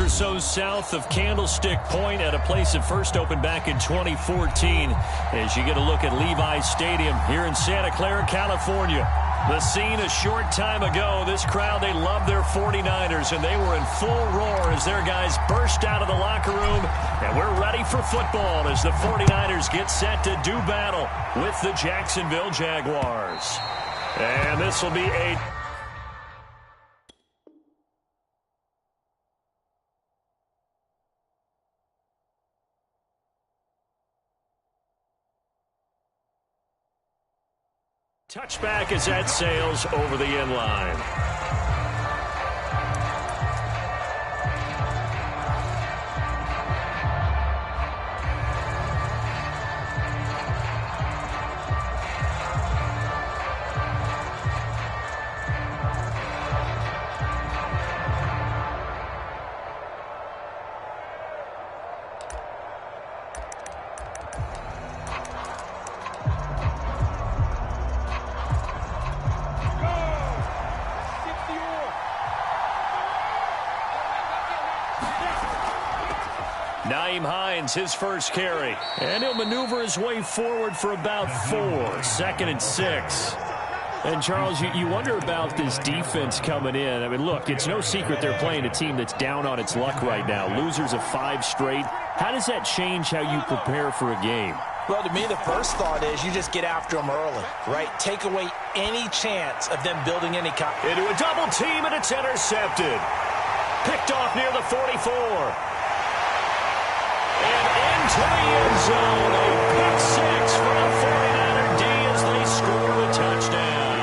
or so south of Candlestick Point at a place that first opened back in 2014 as you get a look at Levi's Stadium here in Santa Clara, California. The scene a short time ago. This crowd, they love their 49ers, and they were in full roar as their guys burst out of the locker room. And we're ready for football as the 49ers get set to do battle with the Jacksonville Jaguars. And this will be a touchback as that sails over the end line. His first carry, and he'll maneuver his way forward for about 4. 2nd and 6. And Charles, you wonder about this defense coming in. I mean, look, it's no secret they're playing a team that's down on its luck right now. Losers of 5 straight. How does that change how you prepare for a game? Well, to me, the first thought is you just get after them early, right? Take away any chance of them building any into a double team, and it's intercepted. Picked off near the 44. And into the end zone, a pick 6 for a 49er D as they score a touchdown.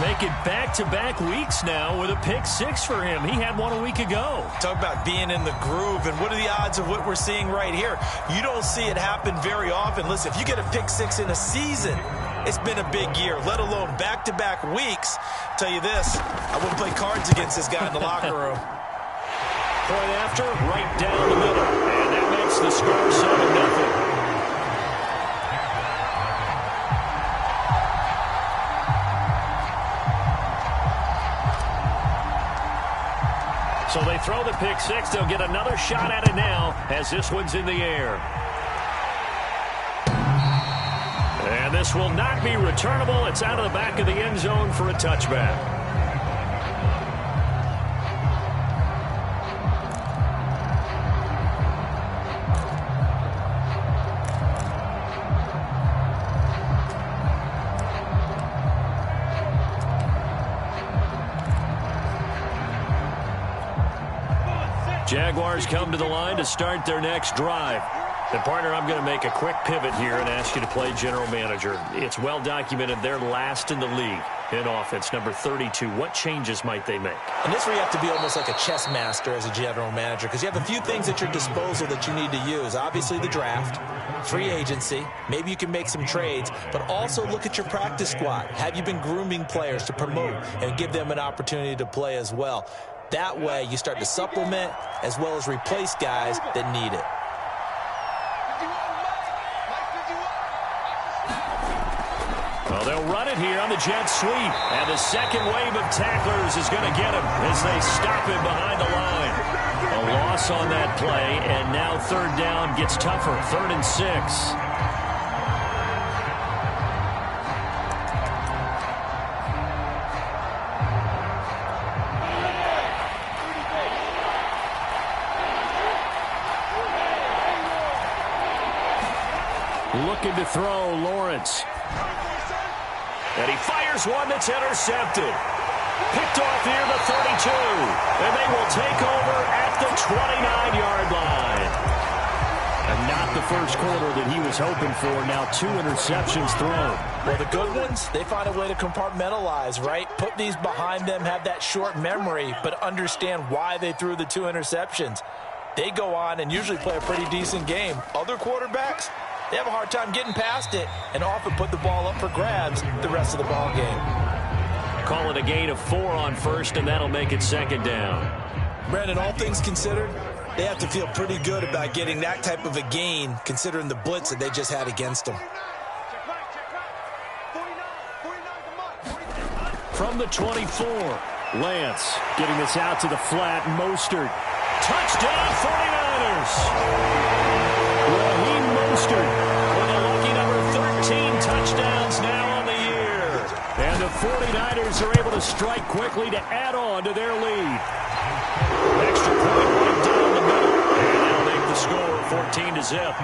Make it back-to-back weeks now with a pick 6 for him. He had one a week ago. Talk about being in the groove, and what are the odds of what we're seeing right here? You don't see it happen very often. Listen, if you get a pick 6 in a season, it's been a big year, let alone back-to-back weeks. I'll tell you this, I wouldn't play cards against this guy in the locker room. Point after, right down the middle. And that makes the score 7-0. So they throw the pick 6. They'll get another shot at it now as this one's in the air. And this will not be returnable. It's out of the back of the end zone for a touchback. Jaguars come to the line to start their next drive. And, partner, I'm going to make a quick pivot here and ask you to play general manager. It's well documented they're last in the league in offense, number 32. What changes might they make? And this where you have to be almost like a chess master as a general manager, because you have a few things at your disposal that you need to use. Obviously the draft, free agency, maybe you can make some trades, but also look at your practice squad. Have you been grooming players to promote and give them an opportunity to play as well? That way, you start to supplement as well as replace guys that need it. Well, they'll run it here on the jet sweep. And the second wave of tacklers is going to get him as they stop him behind the line. A loss on that play, and now 3rd down gets tougher. 3rd and 6. Looking to throw, Lawrence. And he fires one that's intercepted. Picked off near the 32. And they will take over at the 29-yard line. And not the first quarter that he was hoping for. Now 2 interceptions thrown. Well, the good ones, they find a way to compartmentalize, right? Put these behind them, have that short memory, but understand why they threw the 2 interceptions. They go on and usually play a pretty decent game. Other quarterbacks, they have a hard time getting past it and often put the ball up for grabs the rest of the ball game. Call it a gain of 4 on first, and that'll make it 2nd down. Brandon, all things considered, they have to feel pretty good about getting that type of a gain considering the blitz that they just had against them. From the 24, Lance getting this out to the flat. Mostert. Touchdown 49ers. Raheem Mostert with a lucky number 13 touchdowns now on the year. And the 49ers are able to strike quickly to add on to their lead. Extra point right down the middle. And they'll make the score 14-0.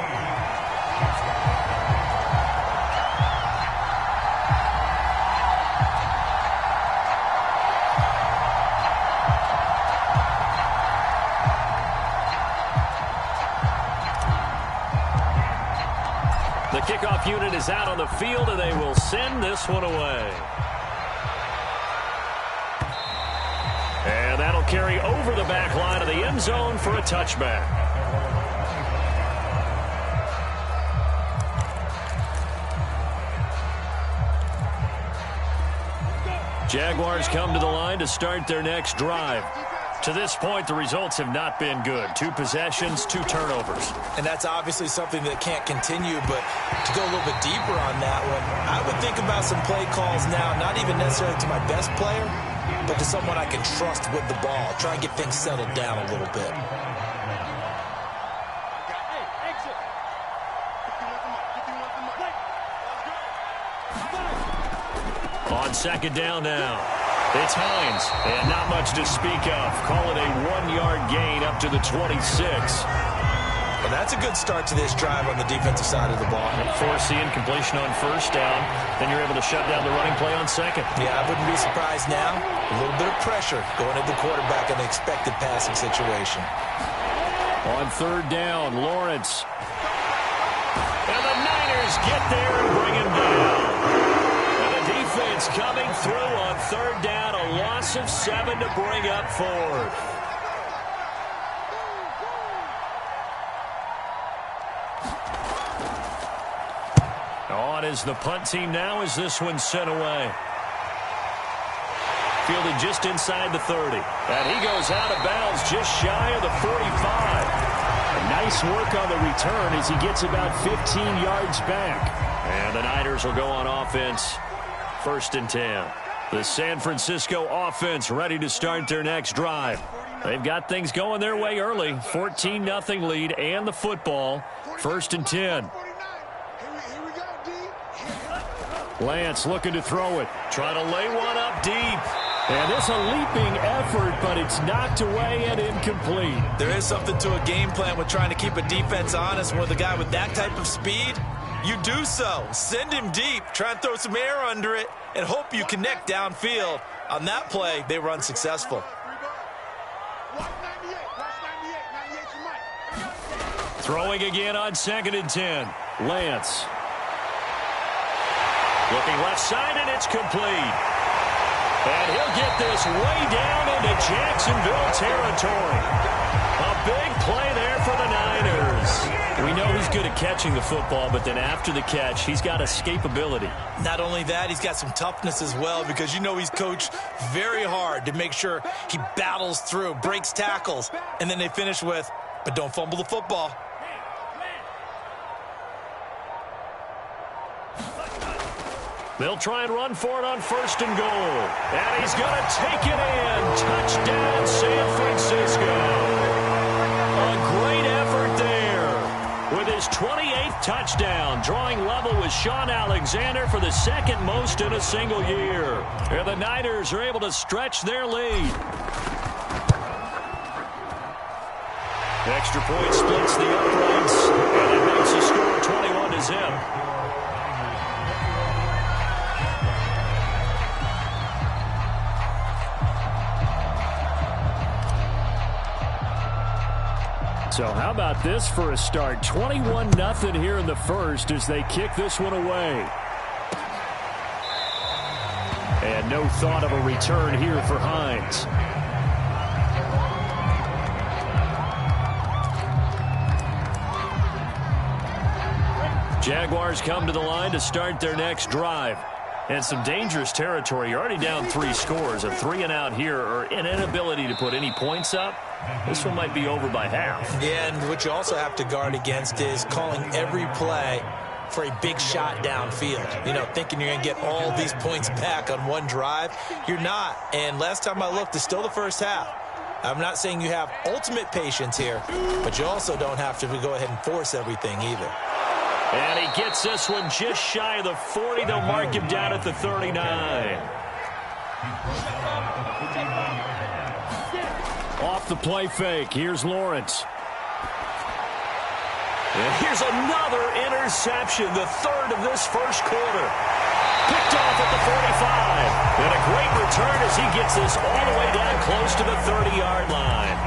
The kickoff unit is out on the field, and they will send this one away. And that'll carry over the back line of the end zone for a touchback. Jaguars come to the line to start their next drive. To this point, the results have not been good. 2 possessions, 2 turnovers. And that's obviously something that can't continue, but to go a little bit deeper on that one, I would think about some play calls now, not even necessarily to my best player, but to someone I can trust with the ball. Try and get things settled down a little bit. On second down now. It's Hines, and not much to speak of. Call it a 1-yard gain up to the 26. Well, that's a good start to this drive on the defensive side of the ball. Force the incompletion on first down. Then you're able to shut down the running play on second. Yeah, I wouldn't be surprised now. A little bit of pressure going at the quarterback in an expected passing situation. On third down, Lawrence. And the Niners get there and bring him down. Defense coming through on third down, a loss of 7 to bring up fourth. On is the punt team now as this one's sent away. Fielded just inside the 30. And he goes out of bounds just shy of the 45. Nice work on the return as he gets about 15 yards back. And the Niners will go on offense. 1st and 10. The San Francisco offense ready to start their next drive. They've got things going their way early. 14-0 lead and the football. 1st and 10. Lance looking to throw it. Trying to lay one up deep. And it's a leaping effort, but it's knocked away and incomplete. There is something to a game plan with trying to keep a defense honest with a guy with that type of speed. You do so. Send him deep. Try and throw some air under it and hope you connect downfield. On that play, they were unsuccessful. Throwing again on 2nd and 10. Lance. Looking left side, and it's complete. And he'll get this way down into Jacksonville territory. A big play there for the Niners. We know he's good at catching the football, but then after the catch, he's got escapability. Not only that, he's got some toughness as well, because you know he's coached very hard to make sure he battles through, breaks tackles, and then they finish with, but don't fumble the football. They'll try and run for it on 1st and goal. And he's going to take it in. Touchdown, San Francisco. A great effort there. With his 28th touchdown, drawing level with Sean Alexander for the 2nd most in a single year. And the Niners are able to stretch their lead. Extra point splits the uprights, and it makes the score 21-0. So how about this for a start? 21-0 here in the first as they kick this one away. And no thought of a return here for Hines. Jaguars come to the line to start their next drive. And some dangerous territory. You're already down 3 scores. A 3 and out here, or an inability to put any points up. This one might be over by half. Yeah, and what you also have to guard against is calling every play for a big shot downfield. You know, thinking you're going to get all these points back on one drive. You're not. And last time I looked, it's still the first half. I'm not saying you have ultimate patience here, but you also don't have to go ahead and force everything either. And he gets this one just shy of the 40. They'll mark him down at the 39. Off the play fake. Here's Lawrence. And here's another interception, the third of this first quarter. Picked off at the 45. And a great return as he gets this all the way down close to the 30-yard line.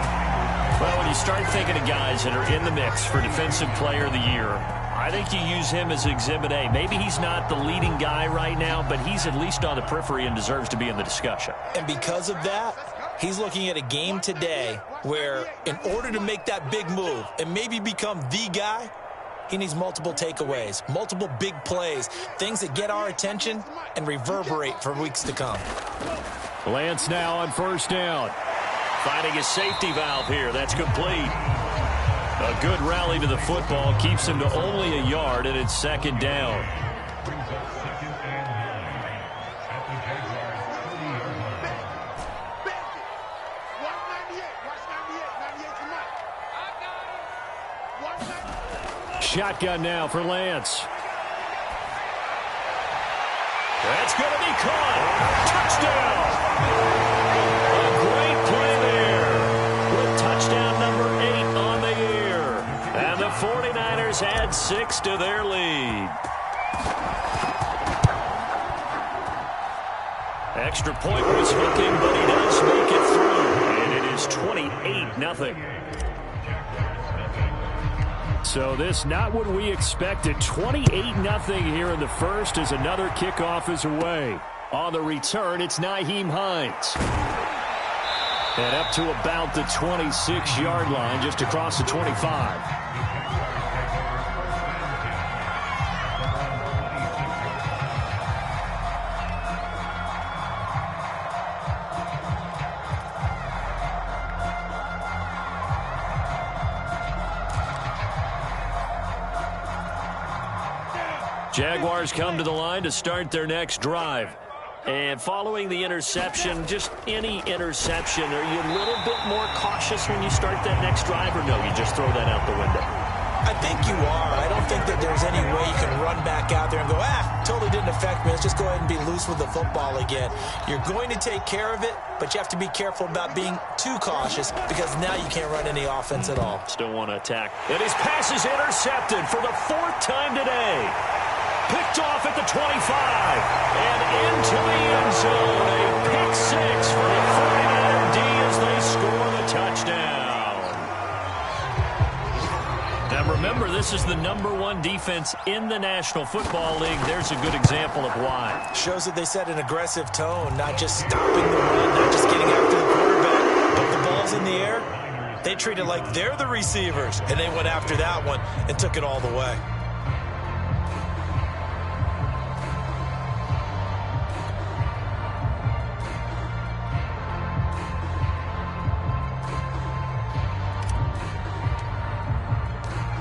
Well, when you start thinking of guys that are in the mix for Defensive Player of the Year, I think you use him as Exhibit A. Maybe he's not the leading guy right now, but he's at least on the periphery and deserves to be in the discussion. And because of that, he's looking at a game today where in order to make that big move and maybe become the guy, he needs multiple takeaways, multiple big plays, things that get our attention and reverberate for weeks to come. Lance now on first down. Finding a safety valve here. That's complete. A good rally to the football keeps him to only a yard, and it's second down. Shotgun now for Lance. That's going to be caught. Touchdown. A great play there with touchdown number 8 on the year. And the 49ers add 6 to their lead. Extra point was hooking, but he does make it through. And it is 28-0. So this not what we expected. 28-0 here in the first as another kickoff is away. On the return, it's Nyheim Hines. And up to about the 26-yard line, just across the 25. Jaguars come to the line to start their next drive. And following the interception, just any interception, are you a little bit more cautious when you start that next drive, or no, you just throw that out the window? I think you are. I don't think that there's any way you can run back out there and go, totally didn't affect me. Let's just go ahead and be loose with the football again. You're going to take care of it, but you have to be careful about being too cautious because now you can't run any offense at all. Still want to attack. And his pass is intercepted for the 4th time today. Picked off at the 25 and into the end zone. A pick 6 for the 49er D as they score the touchdown. Now remember, this is the #1 defense in the National Football League. There's a good example of why. Shows that they set an aggressive tone, not just stopping the run, not just getting after the quarterback, but the ball's in the air. They treat it like they're the receivers, and they went after that one and took it all the way.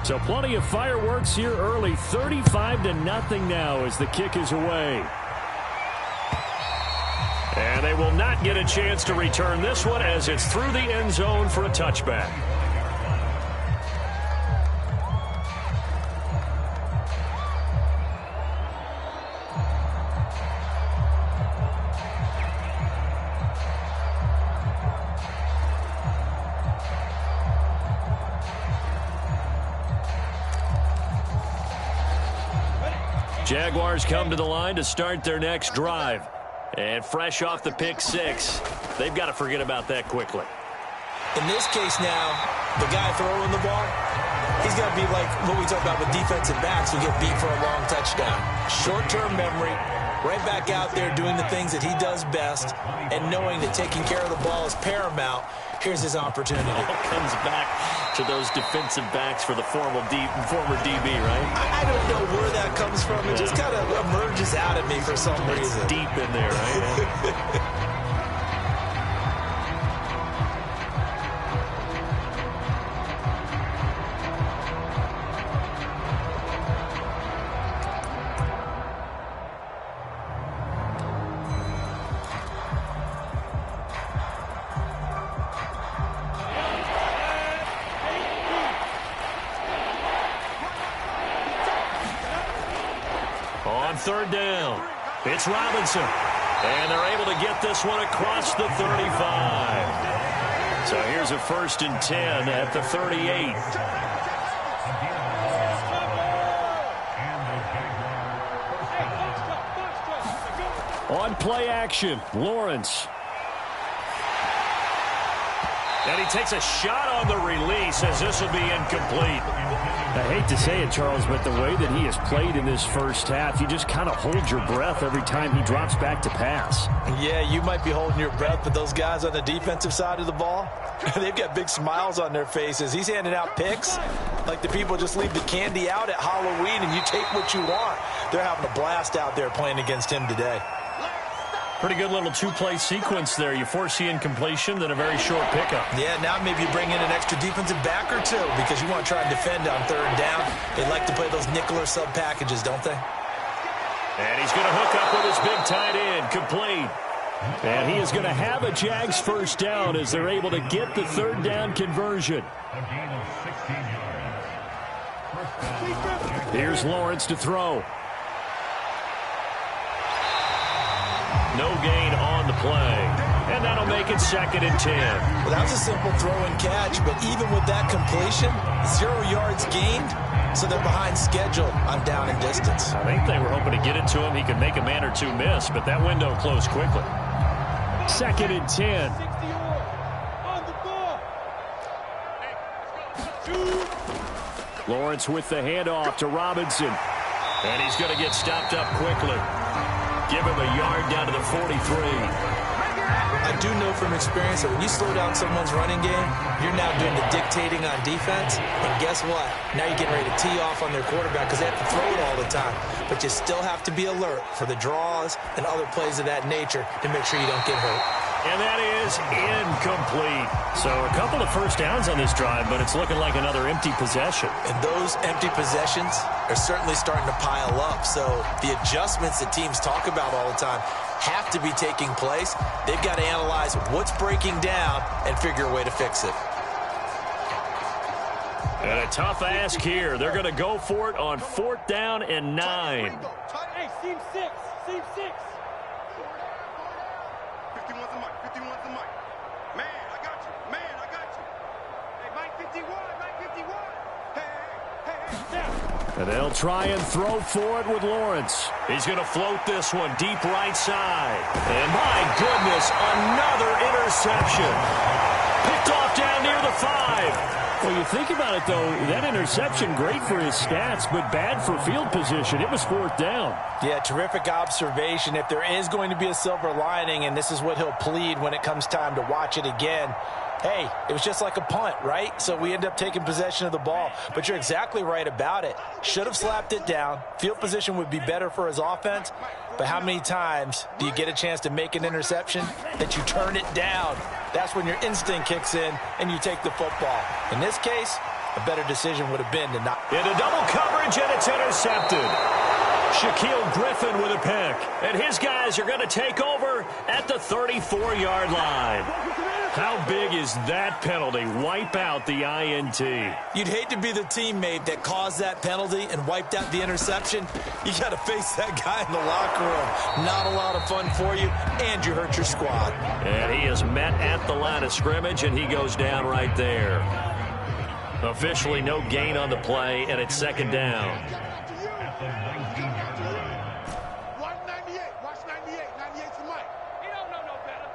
So plenty of fireworks here early. 35-0 now as the kick is away. And they will not get a chance to return this one as it's through the end zone for a touchback. Jaguars come to the line to start their next drive. And fresh off the pick 6, they've got to forget about that quickly. In this case now, the guy throwing the ball, he's got to be like what we talk about with defensive backs who get beat for a long touchdown. Short-term memory, right back out there doing the things that he does best, and knowing that taking care of the ball is paramount. Here's his opportunity. It all comes back to those defensive backs for the former DB, right? I don't know where that comes from. It just kind of emerges out at me for some reason. It's deep in there, right? third down. It's Robinson. And they're able to get this one across the 35. So here's a 1st and 10 at the 38. On play action, Lawrence. And he takes a shot on the release as this will be incomplete. I hate to say it, Charles, but the way that he has played in this first half, you just kind of hold your breath every time he drops back to pass. Yeah, you might be holding your breath, but those guys on the defensive side of the ball, they've got big smiles on their faces. He's handing out picks like the people just leave the candy out at Halloween and you take what you want. They're having a blast out there playing against him today. Pretty good little two-play sequence there. You force the incompletion, then a very short pickup. Yeah, now maybe you bring in an extra defensive back or two because you want to try and defend on third down. They like to play those nickel or sub packages, don't they? And he's going to hook up with his big tight end, complete. And he is going to have a JAGS first down as they're able to get the third down conversion. Here's Lawrence to throw. No gain on the play. And that'll make it 2nd and 10. Well, that was a simple throw and catch, but even with that completion, 0 yards gained, so they're behind schedule on down and distance. I think they were hoping to get it to him. He could make a man or two miss, but that window closed quickly. 2nd and 10. Lawrence with the handoff to Robinson. And he's going to get stopped up quickly. Give him a yard down to the 43. I do know from experience that when you slow down someone's running game, you're now doing the dictating on defense. And guess what? Now you're getting ready to tee off on their quarterback because they have to throw it all the time. But you still have to be alert for the draws and other plays of that nature to make sure you don't get hurt. And that is incomplete. So a couple of first downs on this drive, but it's looking like another empty possession. And those empty possessions are certainly starting to pile up. So the adjustments that teams talk about all the time have to be taking place. They've got to analyze what's breaking down and figure a way to fix it. And a tough ask here. They're going to go for it on 4th down and 9. Hey, seam 6. Seam 6. 51's the mic. 51's the mic. Man, I got you. Man, I got you. Hey, Mike 51. Mike 51. Hey. And they'll try and throw for it with Lawrence. He's going to float this one deep right side. And my goodness, another interception. Picked off down near the 5. Well, you think about it, though, that interception, great for his stats, but bad for field position. It was 4th down. Yeah, terrific observation. If there is going to be a silver lining, and this is what he'll plead when it comes time to watch it again, hey, it was just like a punt, right? So we end up taking possession of the ball. But you're exactly right about it. Should have slapped it down. Field position would be better for his offense. But how many times do you get a chance to make an interception that you turn it down? That's when your instinct kicks in and you take the football. In this case, a better decision would have been to not. Into double coverage, and it's intercepted. Shaquille Griffin with a pick. And his guys are going to take over at the 34-yard line. How big is that penalty? Wipe out the INT. You'd hate to be the teammate that caused that penalty and wiped out the interception. You got to face that guy in the locker room. Not a lot of fun for you, and you hurt your squad. And he is met at the line of scrimmage, and he goes down right there. Officially no gain on the play, and it's 2nd down. 198. Watch 98. 98's the mic. He don't know no better.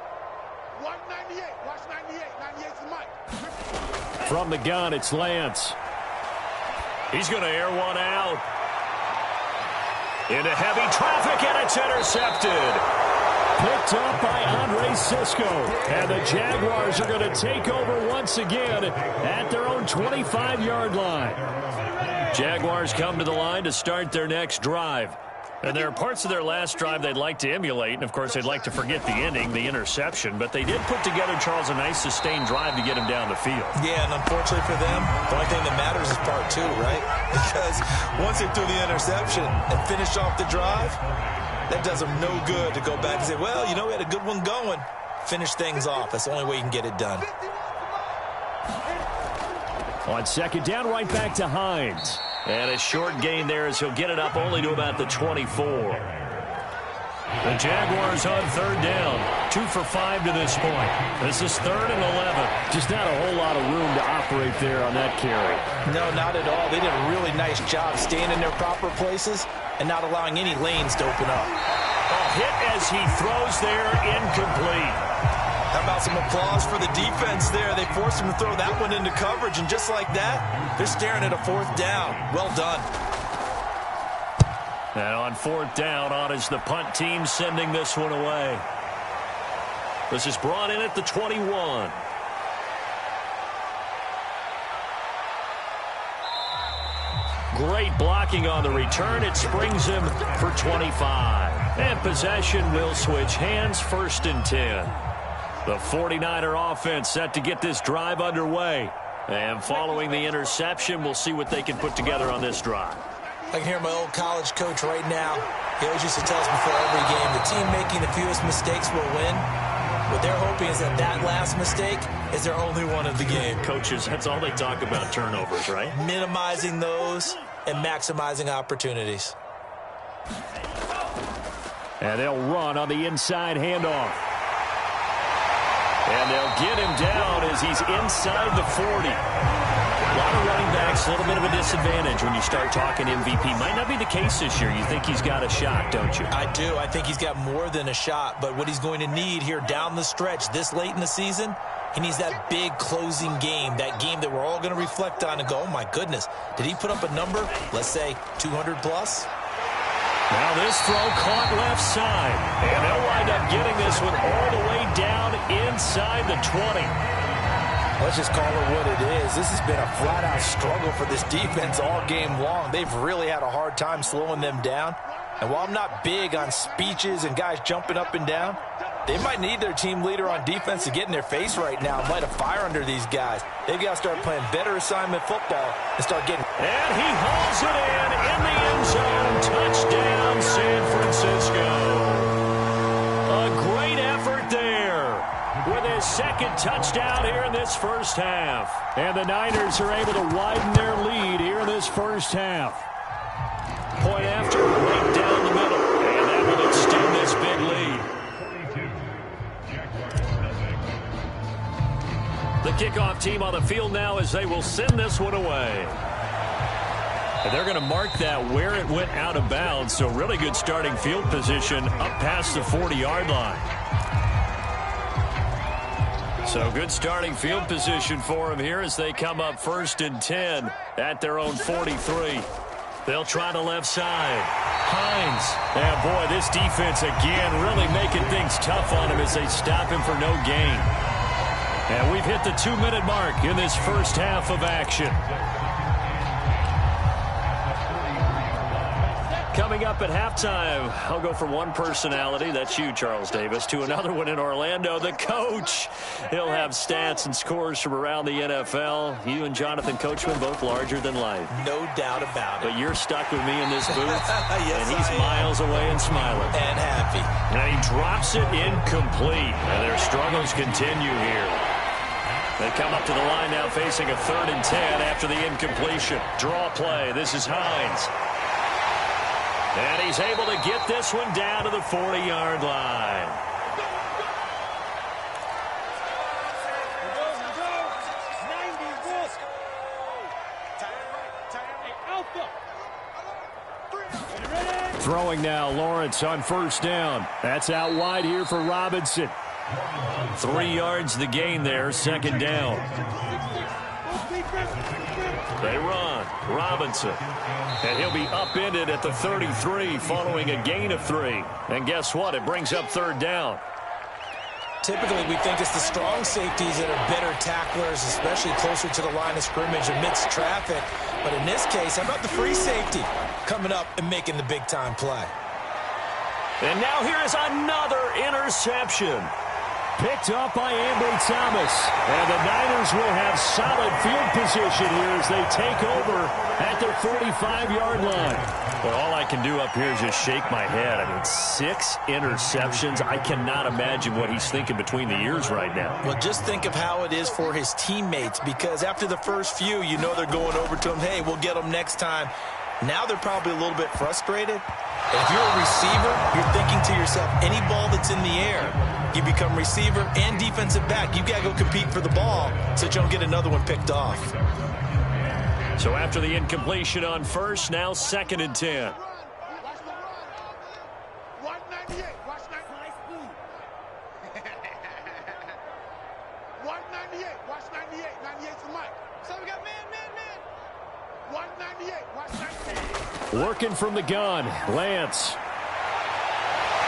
198. Watch 98. 98's the mic. From the gun, it's Lance. He's going to air one out. Into heavy traffic, and it's intercepted. Picked up by Andre Sisco. And the Jaguars are going to take over once again at their own 25-yard line. Jaguars come to the line to start their next drive. And there are parts of their last drive they'd like to emulate. And, of course, they'd like to forget the ending, the interception. But they did put together, Charles, a nice sustained drive to get him down the field. Yeah, and unfortunately for them, the only thing that matters is part 2, right? Because once they threw the interception and finished off the drive, that does them no good to go back and say, well, you know, we had a good one going. Finish things off. That's the only way you can get it done. On 2nd down, right back to Hines. And a short gain there as he'll get it up only to about the 24. The Jaguars on third down. 2 for 5 to this point. This is 3rd and 11. Just not a whole lot of room to operate there on that carry. No, not at all. They did a really nice job staying in their proper places and not allowing any lanes to open up. A hit as he throws there, incomplete. How about some applause for the defense there? They forced him to throw that one into coverage, and just like that, they're staring at a 4th down. Well done. And on 4th down, on is the punt team sending this one away. This is brought in at the 21. Great blocking on the return. It springs him for 25. And possession will switch hands, 1st and 10. The 49er offense set to get this drive underway. And following the interception, we'll see what they can put together on this drive. I can hear my old college coach right now. He always used to tell us before every game, the team making the fewest mistakes will win. What they're hoping is that last mistake is their only one of the game. Coaches, that's all they talk about, turnovers, right? Minimizing those and maximizing opportunities. And they'll run on the inside handoff. And they'll get him down as he's inside the 40. A lot of running backs, a little bit of a disadvantage when you start talking MVP. Might not be the case this year. You think he's got a shot, don't you? I do. I think he's got more than a shot. But what he's going to need here down the stretch this late in the season, he needs that big closing game, that game that we're all going to reflect on and go, oh, my goodness, did he put up a number, let's say 200 plus? Now this throw caught left side. And they'll wind up getting this one all the way down inside the 20. Let's just call it what it is. This has been a flat-out struggle for this defense all game long. They've really had a hard time slowing them down. And while I'm not big on speeches and guys jumping up and down, they might need their team leader on defense to get in their face right now and light a fire under these guys. They've got to start playing better assignment football and start getting... And he hauls it in the end zone. Touchdown, San Francisco. A great effort there with his 2nd touchdown here in this first half. And the Niners are able to widen their lead here in this first half. Point after, right down the middle. And that will extend this big lead. The kickoff team on the field now as they will send this one away. And they're going to mark that where it went out of bounds. So really good starting field position up past the 40-yard line. So good starting field position for them here as they come up 1st and 10 at their own 43. They'll try the left side. Hines. And boy, this defense again really making things tough on him as they stop him for no gain. And we've hit the 2-minute mark in this first half of action. Coming up at halftime, I'll go from one personality, that's you, Charles Davis, to another one in Orlando, the coach. He'll have stats and scores from around the NFL. You and Jonathan Coachman, both larger than life. No doubt about it. But you're stuck with me in this booth, yes, and he's miles away and smiling. And happy. And he drops it incomplete, and their struggles continue here. They come up to the line now facing a 3rd and 10 after the incompletion. Draw play. This is Hines. And he's able to get this one down to the 40-yard line. Throwing now, Lawrence on 1st down. That's out wide here for Robinson. 3 yards the gain there, 2nd down. They run. Robinson. And he'll be upended at the 33 following a gain of 3. And guess what? It brings up 3rd down. Typically, we think it's the strong safeties that are better tacklers, especially closer to the line of scrimmage amidst traffic. But in this case, how about the free safety coming up and making the big-time play? And now here is another interception. Picked off by Ambry Thomas. And the Niners will have solid field position here as they take over at their 45-yard line. Well, all I can do up here is just shake my head. I mean, 6 interceptions. I cannot imagine what he's thinking between the ears right now. Well, just think of how it is for his teammates, because after the first few, you know they're going over to him, hey, we'll get them next time. Now they're probably a little bit frustrated. And if you're a receiver, you're thinking to yourself, any ball that's in the air, you become receiver and defensive back. You've got to go compete for the ball so that you don't get another one picked off. So after the incompletion on first, now 2nd and 10. Watch the run. 198. Watch 98. 198. Watch 98. 98 to Mike. So we got man. 198. Watch 98. Working from the gun, Lance.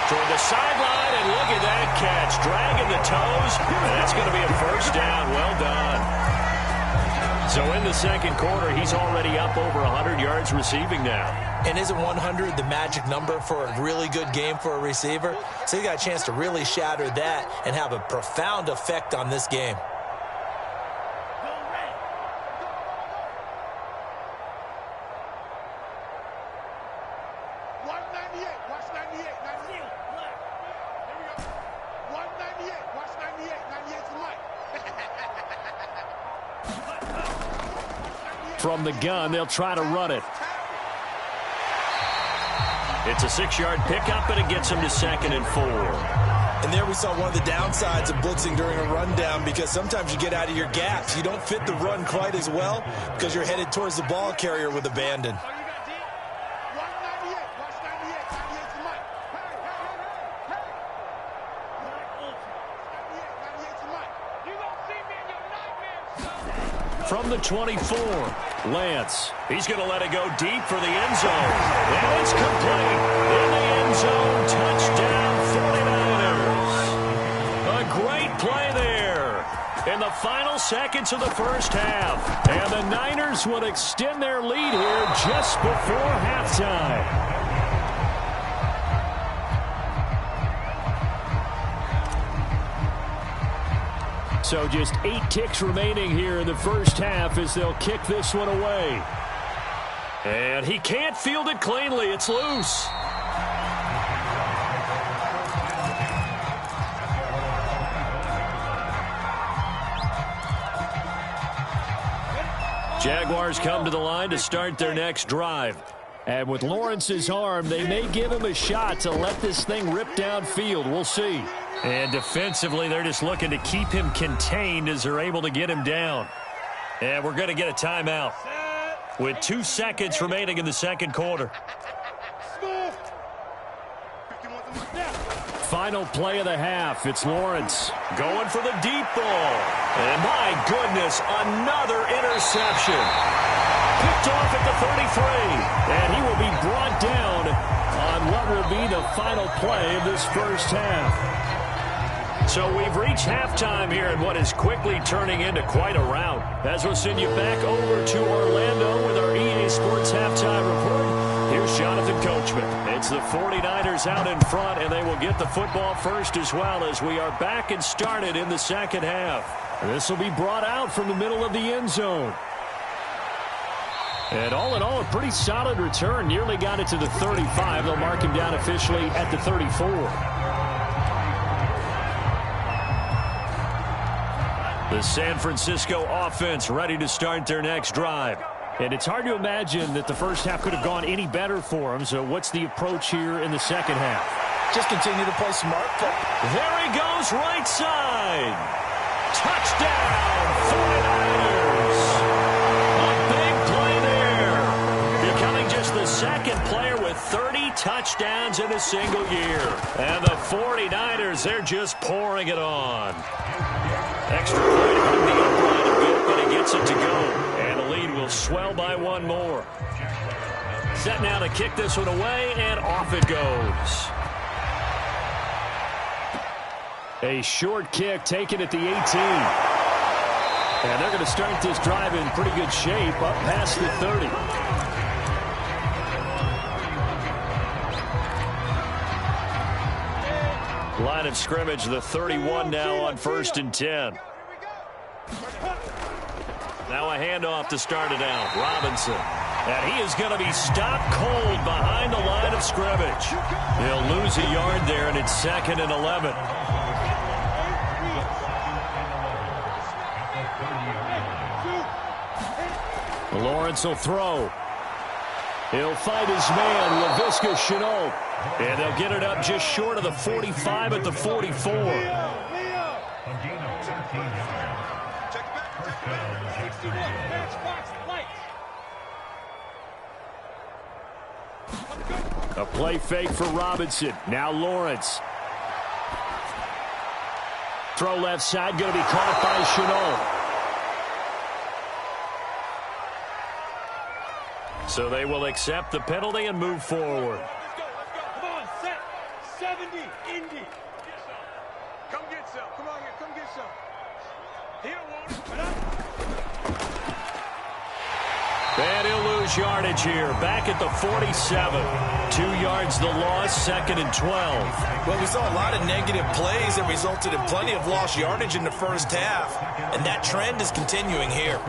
Toward the sideline, and look at that catch. Dragging the toes, and that's going to be a first down. Well done. So in the second quarter, he's already up over 100 yards receiving now. And isn't 100 the magic number for a really good game for a receiver? So he got a chance to really shatter that and have a profound effect on this game. From the gun, they'll try to run it. It's a 6-yard pickup, and it gets him to 2nd and 4. And there we saw one of the downsides of blitzing during a rundown, because sometimes you get out of your gaps. You don't fit the run quite as well because you're headed towards the ball carrier with abandon. From the 24, Lance. He's going to let it go deep for the end zone. And it's complete. In the end zone, touchdown 49ers. A great play there in the final seconds of the first half. And the Niners will extend their lead here just before halftime. So just 8 ticks remaining here in the first half as they'll kick this one away. And he can't field it cleanly. It's loose. Jaguars come to the line to start their next drive. And with Lawrence's arm, they may give him a shot to let this thing rip downfield. We'll see. And defensively, they're just looking to keep him contained as they're able to get him down. And we're going to get a timeout with 2 seconds remaining in the second quarter. Final play of the half. It's Lawrence going for the deep ball. And my goodness, another interception. Picked off at the 33. And he will be brought down on what will be the final play of this first half. So we've reached halftime here in what is quickly turning into quite a rout. As we'll send you back over to Orlando with our EA Sports Halftime Report, here's Jonathan Coachman. It's the 49ers out in front, and they will get the football first as well as we are back and started in the second half. This will be brought out from the middle of the end zone. And all in all, a pretty solid return. Nearly got it to the 35. They'll mark him down officially at the 34. The San Francisco offense ready to start their next drive. And it's hard to imagine that the first half could have gone any better for them. So what's the approach here in the second half? Just continue to play smart. There he goes, right side. Touchdown, 49ers. A big play there. Becoming just the second player with 30 touchdowns in a single year. And the 49ers, they're just pouring it on. Extra point to bring the upright a bit, but he gets it to go. And the lead will swell by 1 more. Set now to kick this one away, and off it goes. A short kick taken at the 18. And they're going to start this drive in pretty good shape up past the 30. line of scrimmage, the 31 now on 1st and 10. Now a handoff to start it out. Robinson. And he is going to be stopped cold behind the line of scrimmage. He'll lose a yard there, and it's 2nd and 11. Lawrence will throw. He'll fight his man, Laviska Shenault. And they'll get it up just short of the 45 at the 44. A play fake for Robinson. Now Lawrence. Throw left side, going to be caught by Shenault. So they will accept the penalty and move forward. Let's go. Come on, set. 70, Indy. Come get some. Come on here. Come get some. He don't want it. And he'll lose yardage here. Back at the 47. 2 yards the loss, 2nd and 12. Well, we saw a lot of negative plays that resulted in plenty of lost yardage in the first half. And that trend is continuing here.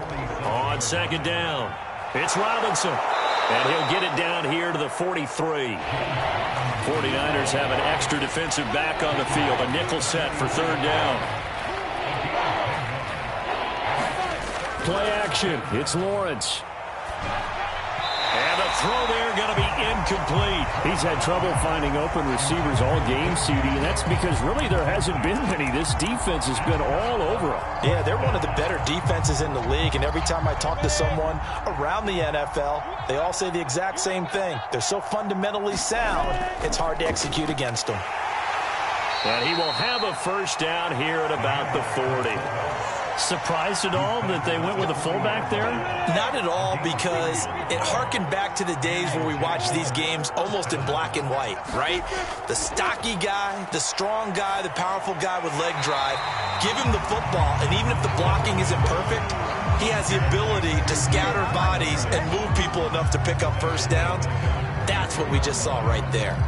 On 2nd down. It's Robinson, and he'll get it down here to the 43. 49ers have an extra defensive back on the field, a nickel set for 3rd down. Play action. It's Lawrence. And the throw there going to be incomplete. He's had trouble finding open receivers all game, CD, and that's because really there hasn't been many. This defense has been all over him. Yeah, they're one of the better defenses in the league, and every time I talk to someone around the NFL, they all say the exact same thing. They're so fundamentally sound, it's hard to execute against them. And he will have a 1st down here at about the 40. Surprised at all that they went with a fullback there? Not at all, because it harkened back to the days where we watched these games almost in black and white, right? The stocky guy, the strong guy, the powerful guy with leg drive. Give him the football, and even if the blocking isn't perfect, he has the ability to scatter bodies and move people enough to pick up 1st downs. That's what we just saw right there.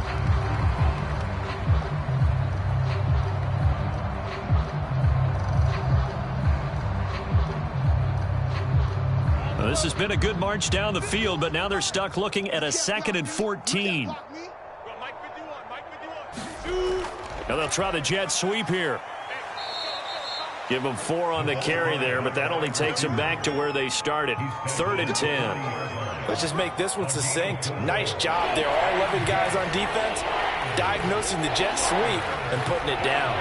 This has been a good march down the field, but now they're stuck looking at a 2nd and 14. Now they'll try the jet sweep here. Give them 4 on the carry there, but that only takes them back to where they started. 3rd and 10. Let's just make this one succinct. Nice job there. All 11 guys on defense diagnosing the jet sweep and putting it down.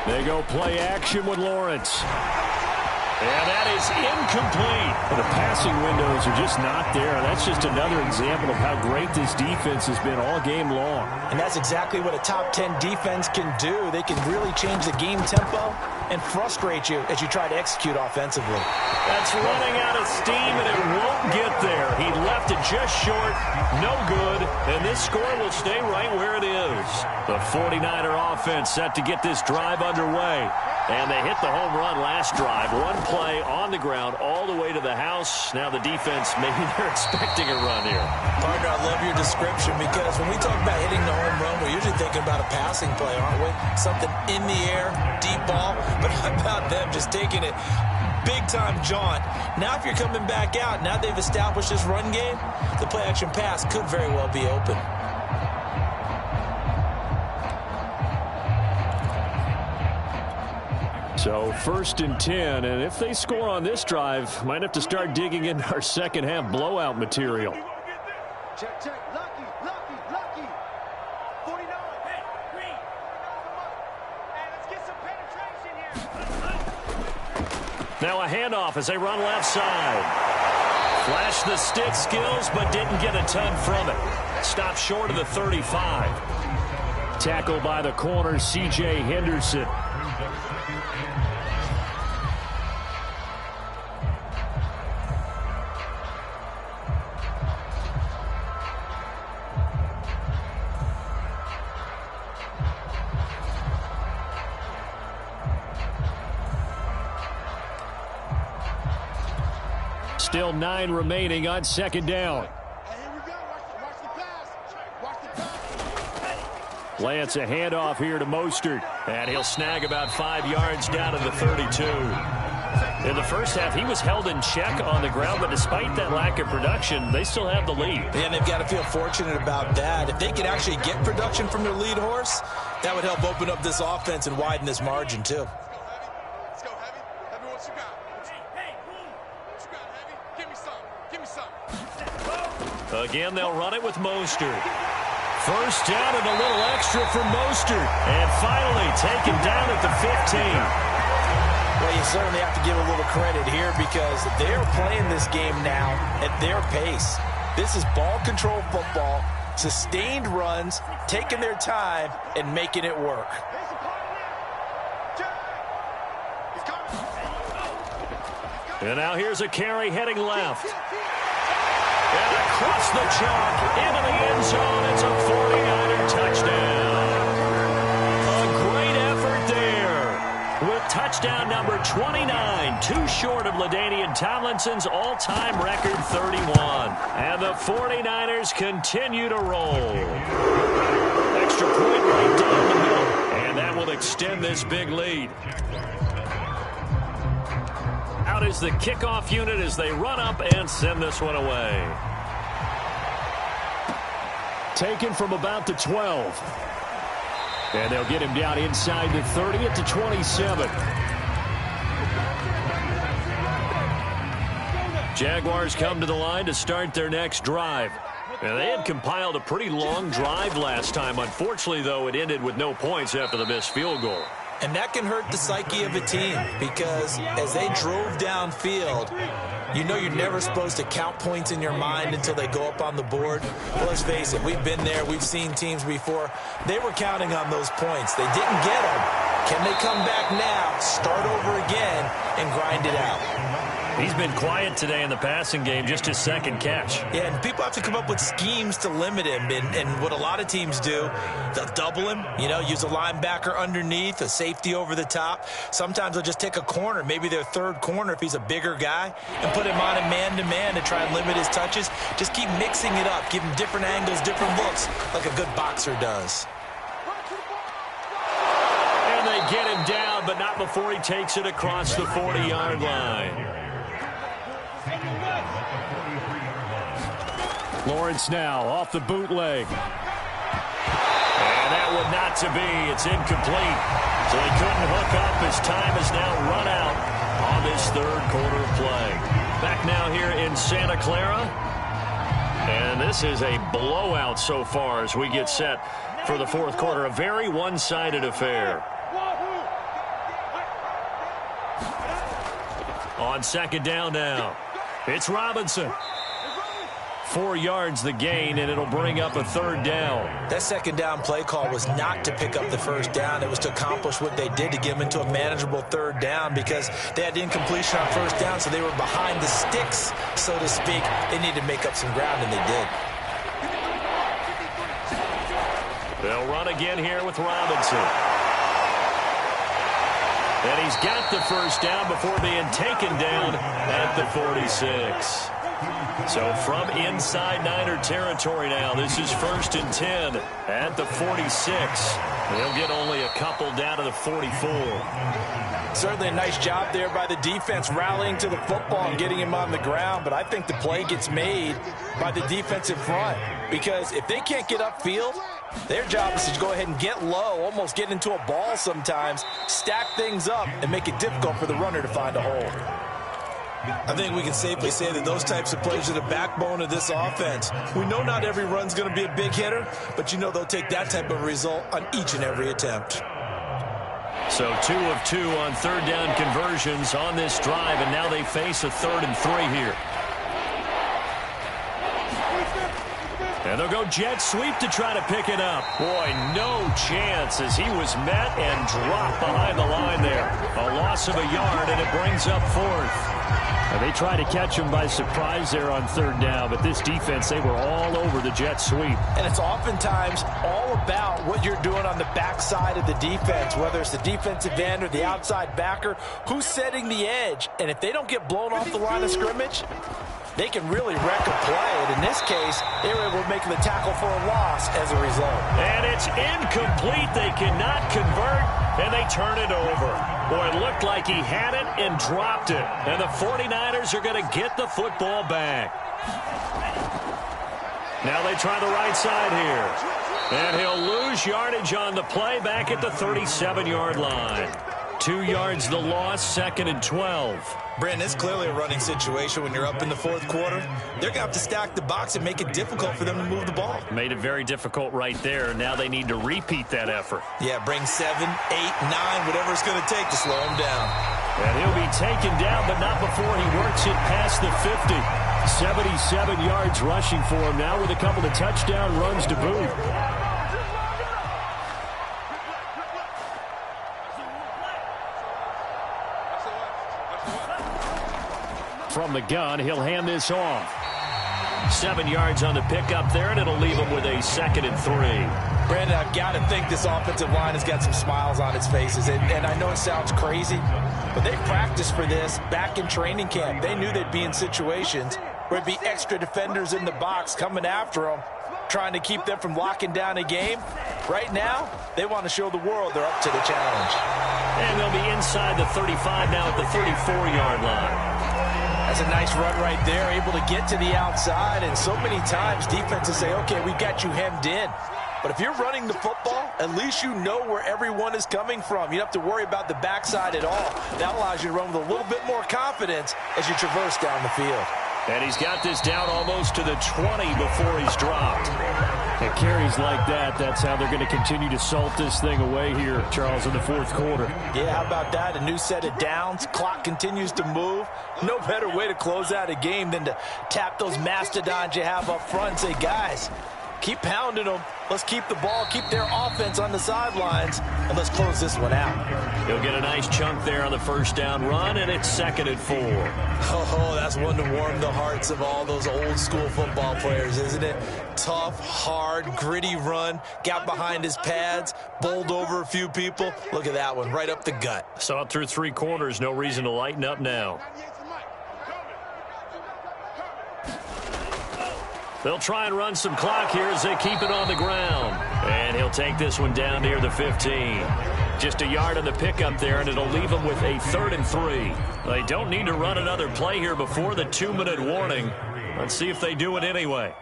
They go play action with Lawrence. And that is incomplete. The passing windows are just not there. That's just another example of how great this defense has been all game long. And that's exactly what a top 10 defense can do. They can really change the game tempo and frustrate you as you try to execute offensively. That's running out of steam, and it won't get there. He left it just short. No good. And this score will stay right where it is. The 49er offense set to get this drive underway. And they hit the home run last drive. 1 play on the ground all the way to the house. Now the defense, maybe they're expecting a run here. Partner, I love your description, because when we talk about hitting the home run, we're usually thinking about a passing play, aren't we? Something in the air, deep ball. But how about them just taking it big-time jaunt? Now if you're coming back out, now they've established this run game, the play-action pass could very well be open. So 1st and 10, and if they score on this drive, might have to start digging into our second half blowout material. Check. Lucky. 49. Hey, Green. Hey, let's get some penetration here. Now a handoff as they run left side. Flash the stick skills, but didn't get a ton from it. Stopped short of the 35. Tackled by the corner, C.J. Henderson. Still 9 remaining on second down. Hey, here we go. Watch the pass. Watch the pass. Lance, a handoff here to Mostert. And he'll snag about 5 yards down to the 32. In the first half, he was held in check on the ground, but despite that lack of production, they still have the lead. And they've got to feel fortunate about that. If they could actually get production from their lead horse, that would help open up this offense and widen this margin, too. Let's go, Heavy. Heavy, what you got? What you got, Heavy? Give me some. Give me some. Again, they'll run it with Mostert. First down and a little extra for Mostert. And finally taken down at the 15. Well, you certainly have to give a little credit here because they're playing this game now at their pace. This is ball control football, sustained runs, taking their time, and making it work. And now here's a carry heading left. And across the chalk, into the end zone. It's a 49er touchdown. A great effort there. With touchdown number 29, too short of LaDainian Tomlinson's all-time record 31. And the 49ers continue to roll. Extra point right down the middle. And that will extend this big lead. Out is the kickoff unit as they run up and send this one away. Taken from about the 12. And they'll get him down inside the 30 at the 27. Jaguars come to the line to start their next drive. And they had compiled a pretty long drive last time. Unfortunately, though, it ended with no points after the missed field goal. And that can hurt the psyche of a team because as they drove downfield, you know you're never supposed to count points in your mind until they go up on the board. Well, let's face it, we've been there. We've seen teams before. They were counting on those points. They didn't get them. Can they come back now, start over again, and grind it out? He's been quiet today in the passing game, just his second catch. Yeah, and people have to come up with schemes to limit him. And what a lot of teams do, they'll double him, use a linebacker underneath, a safety over the top. Sometimes they'll just take a corner, maybe their third corner if he's a bigger guy, and put him on a man-to-man to try and limit his touches. Just keep mixing it up, give him different angles, different looks, like a good boxer does. And they get him down, but not before he takes it across the 40-yard line. Lawrence now off the bootleg. And that would not to be. It's incomplete. So he couldn't hook up. His time is now run out on this third quarter of play. Back now here in Santa Clara. And this is a blowout so far as we get set for the fourth quarter. A very one-sided affair. On second down now. It's Robinson. 4 yards the gain, and it'll bring up a third down. That second down play call was not to pick up the first down. It was to accomplish what they did to get them into a manageable third down because they had incompletion on first down, so they were behind the sticks, so to speak. They needed to make up some ground, and they did. They'll run again here with Robinson. And he's got the first down before being taken down at the 46. So from inside Niner territory now, this is 1st and 10 at the 46. They'll get only a couple down to the 44. Certainly a nice job there by the defense rallying to the football and getting him on the ground, but I think the play gets made by the defensive front because if they can't get upfield, their job is to go ahead and get low, almost get into a ball sometimes, stack things up, and make it difficult for the runner to find a hole. I think we can safely say that those types of plays are the backbone of this offense. We know not every run's going to be a big hitter, but they'll take that type of result on each and every attempt. So 2 of 2 on third down conversions on this drive, and now they face a 3rd and 3 here. And they'll go jet sweep to try to pick it up. Boy, no chance as he was met and dropped behind the line there. A loss of a yard, and it brings up fourth. They tried to catch him by surprise there on third down, but this defense, they were all over the jet sweep. And it's oftentimes all about what you're doing on the backside of the defense, whether it's the defensive end or the outside backer, who's setting the edge. And if they don't get blown off the line of scrimmage, they can really wreck a play. And in this case, they were able to make the tackle for a loss as a result. And it's incomplete. They cannot convert, and they turn it over. Boy, it looked like he had it and dropped it. And the 49ers are going to get the football back. Now they try the right side here. And he'll lose yardage on the play back at the 37-yard line. 2 yards the loss, 2nd and 12. Brandon, it's clearly a running situation when you're up in the fourth quarter. They're going to have to stack the box and make it difficult for them to move the ball. Made it very difficult right there. Now they need to repeat that effort. Yeah, bring 7, 8, 9, whatever it's going to take to slow him down. And he'll be taken down, but not before he works it past the 50. 77 yards rushing for him now with a couple of touchdown runs to boot. From the gun, he'll hand this off. 7 yards on the pickup there, and it'll leave him with a 2nd and 3. Brandon, I've got to think this offensive line has got some smiles on its faces. And I know it sounds crazy, but they practiced for this back in training camp. They knew they'd be in situations where it'd be extra defenders in the box coming after them, trying to keep them from locking down a game. Right now, they want to show the world they're up to the challenge. And they'll be inside the 35 now at the 34-yard line. That's a nice run right there, able to get to the outside. And so many times defenses say, okay, we got you hemmed in. But if you're running the football, at least you know where everyone is coming from. You don't have to worry about the backside at all. That allows you to run with a little bit more confidence as you traverse down the field. And he's got this down almost to the 20 before he's dropped. And carries like that, that's how they're going to continue to salt this thing away here, Charles, in the fourth quarter. Yeah, how about that? A new set of downs. Clock continues to move. No better way to close out a game than to tap those mastodons you have up front and say, guys, keep pounding them. Let's keep the ball, keep their offense on the sidelines, and let's close this one out. He'll get a nice chunk there on the first down run, and it's 2nd and 4. Oh, that's one to warm the hearts of all those old school football players, isn't it? Tough, hard, gritty run, got behind his pads, bowled over a few people. Look at that one, right up the gut. Saw it through 3 quarters, no reason to lighten up now. They'll try and run some clock here as they keep it on the ground. And he'll take this one down near the 15. Just a yard on the pickup there, and it'll leave them with a 3rd and 3. They don't need to run another play here before the 2-minute warning. Let's see if they do it anyway.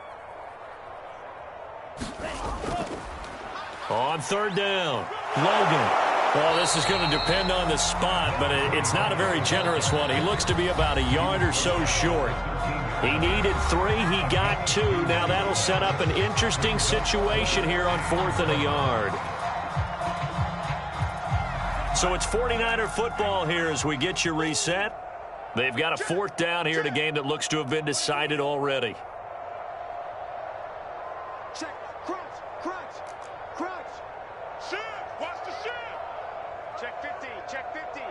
On 3rd down, Logan. Well, this is going to depend on the spot, but it's not a very generous one. He looks to be about a yard or so short. He needed 3. He got 2. Now that'll set up an interesting situation here on 4th and a yard. So it's 49er football here as we get you reset. They've got a 4th down here in a game that looks to have been decided already. Check, crunch. Shift, watch the shift. Check 50, check 50.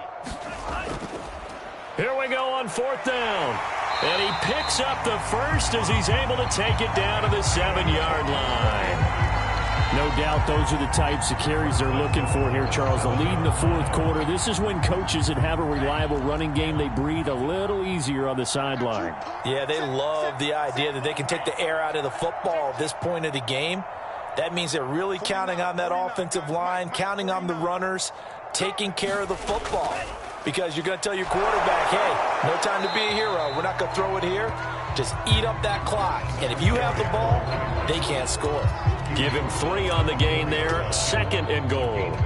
Here we go on 4th down. And he picks up the first as he's able to take it down to the 7-yard line. No doubt those are the types of carries they're looking for here, Charles. The lead in the fourth quarter. This is when coaches that have a reliable running game, they breathe a little easier on the sideline. Yeah, they love the idea that they can take the air out of the football at this point of the game. That means they're really counting on that offensive line, counting on the runners, taking care of the football. Because you're going to tell your quarterback, hey, no time to be a hero. We're not going to throw it here. Just eat up that clock. And if you have the ball, they can't score. Give him 3 on the gain there. 2nd and goal.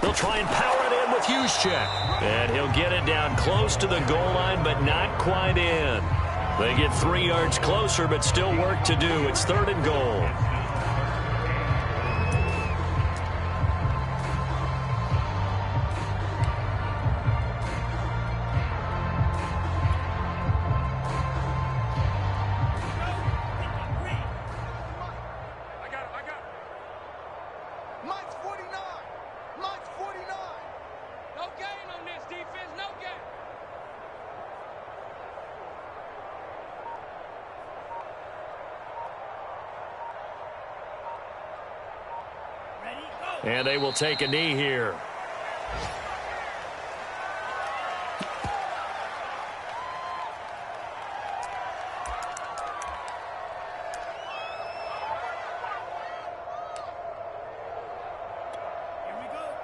They'll try and power it in with Juszczyk. And he'll get it down close to the goal line, but not quite in. They get 3 yards closer, but still work to do. It's 3rd and goal. No gain on this defense, no gain. Ready, go. And they will take a knee here.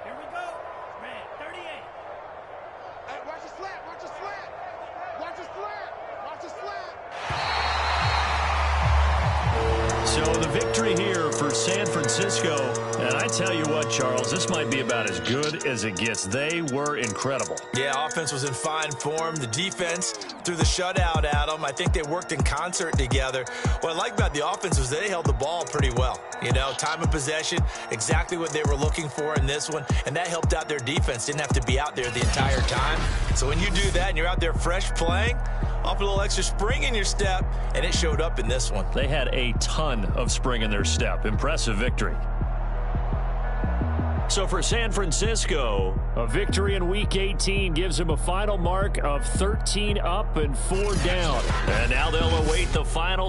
Here we go. Red, 38. Hey, watch the slap, watch the slap. Watch the slap, watch the slap. So the victory here for San Francisco. And I tell you what, Charles, this might be about as good as it gets. They were incredible. Yeah, offense was in fine form. The defense threw the shutout at them. I think they worked in concert together. What I like about the offense was they held the ball pretty well. You know, time of possession, exactly what they were looking for in this one, and that helped out their defense. Didn't have to be out there the entire time. So when you do that and you're out there fresh playing, off a little extra spring in your step, and it showed up in this one. They had a ton of spring in their step. Impressive victory. So for San Francisco, a victory in Week 18 gives them a final mark of 13 up and 4 down. And now they'll await the final